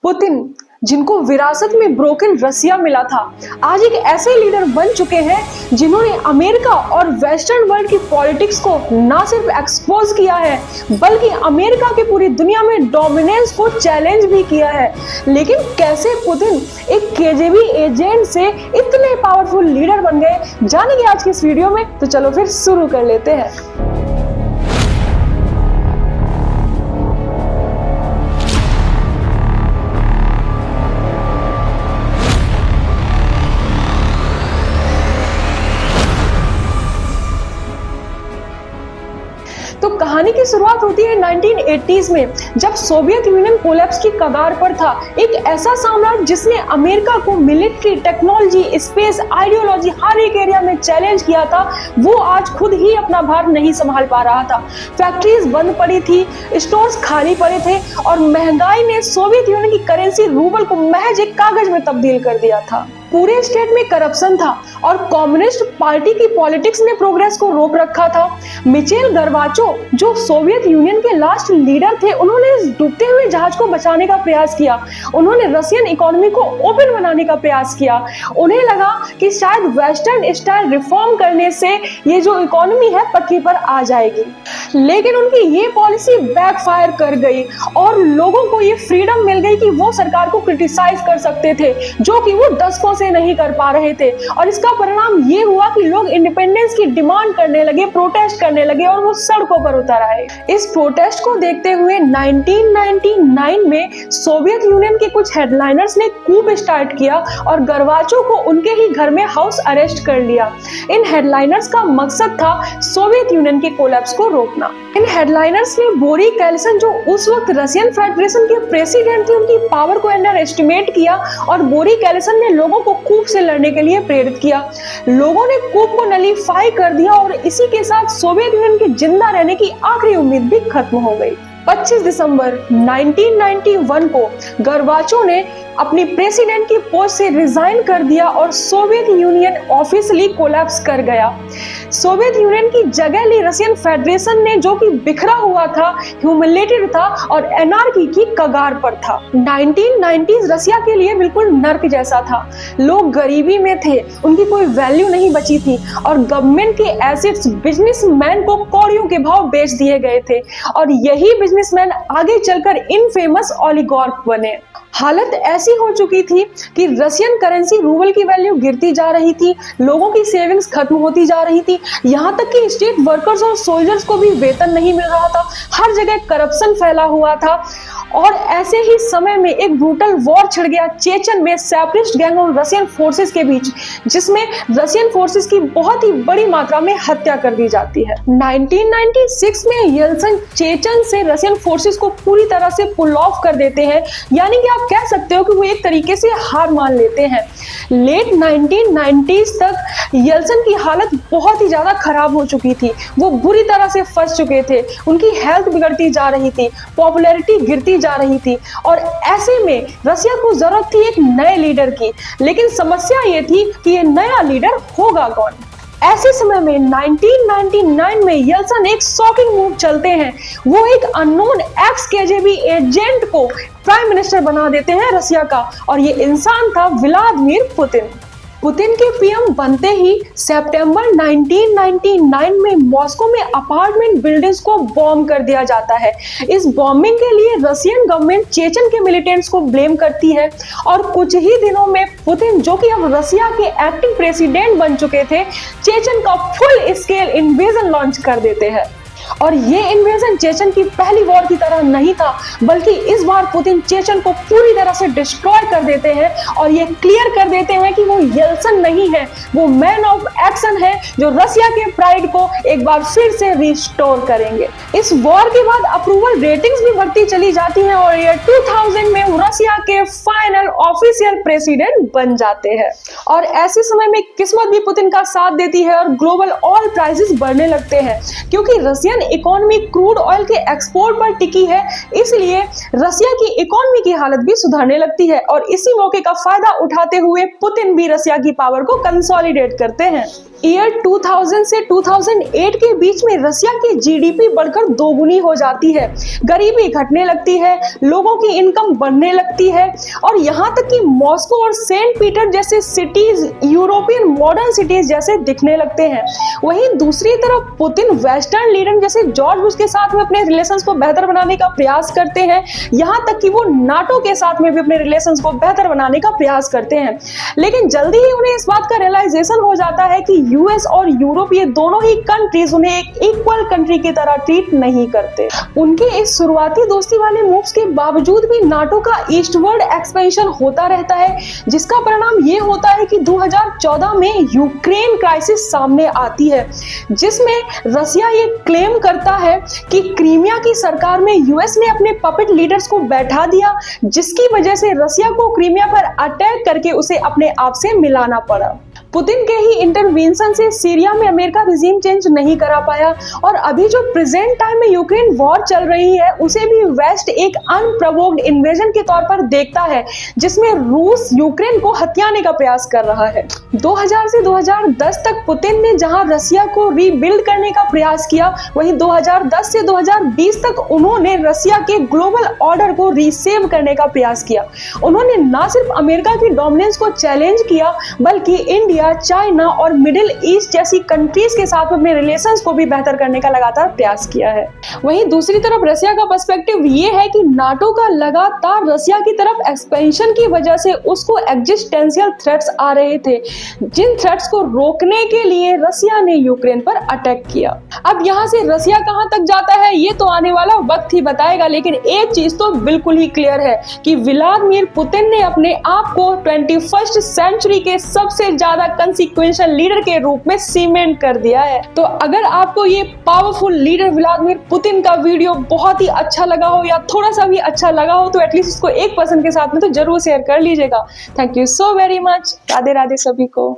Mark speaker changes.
Speaker 1: Putin, जिनको विरासत में ब्रोकन रसिया मिला था, आज एक ऐसे लीडर बन चुके हैं जिन्होंने अमेरिका और वेस्टर्न वर्ल्ड की पॉलिटिक्स को ना सिर्फ एक्सपोज किया है बल्कि अमेरिका की पूरी दुनिया में डोमिनेंस को चैलेंज भी किया है। लेकिन कैसे पुतिन एक केजीबी एजेंट से इतने पावरफुल लीडर बन गए, जानेंगे आज की इस वीडियो में। तो चलो फिर शुरू कर लेते हैं। तो कहानी की शुरुआत होती है 1980s में, जब सोवियत यूनियन कोलैप्स की कगार पर था। एक ऐसा साम्राज्य जिसने अमेरिका को मिलिट्री, टेक्नोलॉजी, स्पेस, आइडियोलॉजी हर एक एरिया में चैलेंज किया था, वो आज खुद ही अपना भार नहीं संभाल पा रहा था। फैक्ट्रीज बंद पड़ी थी, स्टोर्स खाली पड़े थे और महंगाई ने सोवियत यूनियन की करेंसी रूबल को महज एक कागज में तब्दील कर दिया था। पूरे स्टेट में करप्शन था और कम्युनिस्ट पार्टी की पॉलिटिक्स ने प्रोग्रेस को रोक रखा था। मिचेल गर्बाचो, जो सोवियत यूनियन के लास्ट लीडर थे, उन्होंने इस डूबते हुए जहाज को बचाने का प्रयास किया। उन्होंने रशियन इकोनॉमी को ओपन बनाने का प्रयास किया। उन्हें लगा कि शायद वेस्टर्न स्टाइल रिफॉर्म करने से ये जो इकोनॉमी है पटरी पर आ जाएगी। लेकिन उनकी ये पॉलिसी बैकफायर कर गई और लोगों को ये फ्रीडम मिल गई कि वो सरकार को क्रिटिसाइज कर सकते थे, जो कि वो दशकों से नहीं कर पा रहे थे। और इसका परिणाम ये हुआ कि लोग इंडिपेंडेंस की डिमांड करने लगे, प्रोटेस्ट करने लगे और वो सड़कों पर उतर आए। इस प्रोटेस्ट को देखते हुए 1999 में सोवियत यूनियन के कुछ हेडलाइनर्स ने कूप स्टार्ट किया और गर्बाचो को उनके ही घर में हाउस अरेस्ट कर लिया। इन हेडलाइनर्स का मकसद था सोवियत यूनियन के कोलैप्स को रोकना। इन हेडलाइनर्स ने बोरिस येल्त्सिन, जो उस वक्त रशियन फेडरेशन के प्रेसिडेंट थे, उनकी पावर को अंडर एस्टिमेट किया और बोरिस येल्त्सिन ने लोगों को कूप से लड़ने के लिए प्रेरित किया। लोगों ने कूप को नलीफाई कर दिया और इसी के साथ सोवियत यूनियन के जिंदा रहने की आखिरी उम्मीद भी खत्म हो गई। 25 दिसंबर 1991 को गर्बाचो ने अपनी प्रेसिडेंट की पोस्ट से रिजाइन कर दिया और सोवियत यूनियन ऑफिशियली कोलैप्स कर गया। सोवियत यूनियन की जगह ली रशियन फेडरेशन ने, जो कि बिखरा हुआ था, ह्यूमिलेटेड था और एनार्की की कगार पर था। 1990s रशिया के लिए बिल्कुल नर्क जैसा था। लोग गरीबी में थे, उनकी कोई वैल्यू नहीं बची थी और गवर्नमेंट के एसेट्स बिजनेसमैन को कौड़ियों के भाव बेच दिए गए थे और यही बिजनेसमैन आगे चलकर इनफेमस ओलिगार्क बने। हालत ऐसी हो चुकी थी कि रशियन करेंसी रूबल की वैल्यू गिरती जा रही थी, लोगों की सेविंग्स खत्म होती जा रही थी, यहाँ तक कि स्टेट वर्कर्स और सोल्जर्स को भी वेतन नहीं मिल रहा था। हर जगह करप्शन फैला हुआ था और ऐसे ही समय में एक ब्रूटल वॉर छिड़ गया चेचन में सेपरेटिस्ट गैंग और रशियन फोर्सेस के बीच, जिसमें रशियन फोर्सेस की बहुत ही बड़ी मात्रा में हत्या कर दी जाती है। 1996 में येल्त्सिन चेचन से रशियन फोर्सेस को पूरी तरह से पुल ऑफ कर देते हैं, यानी कि आप कह सकते हो कि वो एक तरीके से हार मान लेते हैं। लेट 1990s तक येल्त्सिन की हालत बहुत ही ज्यादा खराब हो चुकी थी। वो बुरी तरह से फंस चुके थे, उनकी हेल्थ बिगड़ती जा रही थी, पॉपुलैरिटी गिरती जा रही थी और ऐसे में रशिया को जरूरत थी एक नए लीडर की। लेकिन समस्या ये थी कि ये नया लीडर होगा कौन। ऐसे समय में 1999 में येल्त्सिन एक शॉकिंग मूव चलते हैं। वो एक अननोन एक्स केजीबी एजेंट को प्राइम मिनिस्टर बना देते हैं रशिया का और ये इंसान था व्लादिमीर पुतिन। पुतिन के पीएम बनते ही सितंबर 1999 में मॉस्को में अपार्टमेंट बिल्डिंग्स को बॉम्ब कर दिया जाता है। इस बॉम्बिंग के लिए रशियन गवर्नमेंट चेचन के मिलिटेंट्स को ब्लेम करती है और कुछ ही दिनों में पुतिन, जो कि अब रशिया के एक्टिंग प्रेसिडेंट बन चुके थे, चेचन का फुल स्केल इन्वेजन लॉन्च कर देते हैं। और ये इन्वेजन चेचन की पहली वॉर की तरह नहीं था, बल्कि इस बार पुतिन चेचन को पूरी तरह से डिस्ट्रॉय कर देते हैं और ये क्लियर कर देते हैं कि वो येल्त्सिन नहीं है, वो मैन ऑफ एक्शन है जो रशिया के प्राइड को एक बार फिर से रिस्टोर करेंगे। इस वॉर के बाद अप्रूवल रेटिंग्स भी बढ़ती चली जाती हैं और ये 2000 में रशिया के फाइनल ऑफिशियल प्रेसिडेंट बन जाते हैं। और ऐसे समय में किस्मत भी पुतिन का साथ देती है और ग्लोबल ऑयल प्राइसेस बढ़ने लगते हैं, क्योंकि Russian Russian economy crude oil के एक्सपोर्ट पर टिकी है, इसलिए रसिया की इकोनॉमी की हालत भी सुधरने लगती है और इसी मौके का फायदा उठाते हुए पुतिन भी रसिया की पावर को कंसोलिडेट करते हैं। ईयर 2000 से 2008 के बीच में रसिया की जीडीपी बढ़कर दोगुनी हो जाती है, गरीबी घटने लगती है, लोगों की इनकम बढ़ने लगती है और यहाँ तक कि मॉस्को और सेंट पीटर जैसे सिटीज यूरोपियन मॉडर्न सिटीज जैसे दिखने लगते हैं। वहीं दूसरी तरफ पुतिन वेस्टर्न लीडर जैसे जॉर्ज बुश के साथ में अपने रिलेशंस को बेहतर बनाने का प्रयास करते हैं, यहाँ तक कि वो नाटो के साथ में भी अपने रिलेशंस को बेहतर बनाने का प्रयास करते हैं। लेकिन जल्दी ही उन्हें इस बात का रियलाइजेशन हो जाता है कि यूएस और यूरोप ये दोनों ही कंट्रीज उन्हें एक इक्वल कंट्री की तरह ट्रीट नहीं करते। उनके इस शुरुआती दोस्ती वाले मूव्स के बावजूद भी नाटो का ईस्टवर्ड एक्सपेंशन होता रहता है, जिसका परिणाम ये होता है कि 2014 में यूक्रेन क्राइसिस सामने आती है, जिसमें रसिया ये क्लेम करता है कि क्रीमिया की सरकार में यूएस ने अपने पपेट लीडर्स को बैठा दिया, जिसकी वजह से रसिया को क्रीमिया पर अटैक करके उसे अपने आप से मिलाना पड़ा। पुतिन के ही इंटरवेंशन से सीरिया में अमेरिका रिजीम चेंज नहीं करा पाया और अभी जो प्रेजेंट टाइम में यूक्रेन वॉर चल रही है उसे भी वेस्ट एक अनप्रोवोक्ड इन्वेजन के तौर पर देखता है, जिसमें रूस यूक्रेन को हथियाने का प्रयास कर रहा है। 2000 से 2010 तक पुतिन ने जहां रसिया को रीबिल्ड करने का प्रयास किया, वहीं 2010 से 2020 तक उन्होंने रसिया के ग्लोबल ऑर्डर को रीसेव करने का प्रयास किया। उन्होंने न सिर्फ अमेरिका की डोमिनेंस को चैलेंज किया, बल्कि इंडिया, चाइना और मिडिल ईस्ट जैसी कंट्रीज के साथ अपने रिलेशंस को भी बेहतर करने का लगातार प्रयास किया है। वहीं दूसरी तरफ रसिया का पर्सपेक्टिव ये है कि नाटो का लगातार रसिया की तरफ एक्सपेंशन की वजह से उसको एग्जिस्टेंशियल थ्रेट्स आ रहे थे, जिन थ्रेट्स को रोकने के लिए रसिया ने यूक्रेन पर अटैक किया। अब यहाँ से रसिया कहाँ तक जाता है ये तो आने वाला वक्त ही बताएगा, लेकिन एक चीज तो बिल्कुल ही क्लियर है कि व्लादिमीर पुतिन ने अपने आप को 21st सेंचुरी के सबसे ज्यादा कंसीक्वेंशियल लीडर के रूप में सीमेंट कर दिया है। तो अगर आपको ये पावरफुल लीडर व्लादिमीर पुतिन का वीडियो बहुत ही अच्छा लगा हो या थोड़ा सा भी अच्छा लगा हो तो एटलीस्ट इसको 1% के साथ में तो जरूर शेयर कर लीजिएगा। Thank you so very much. Radhe Radhe सभी को।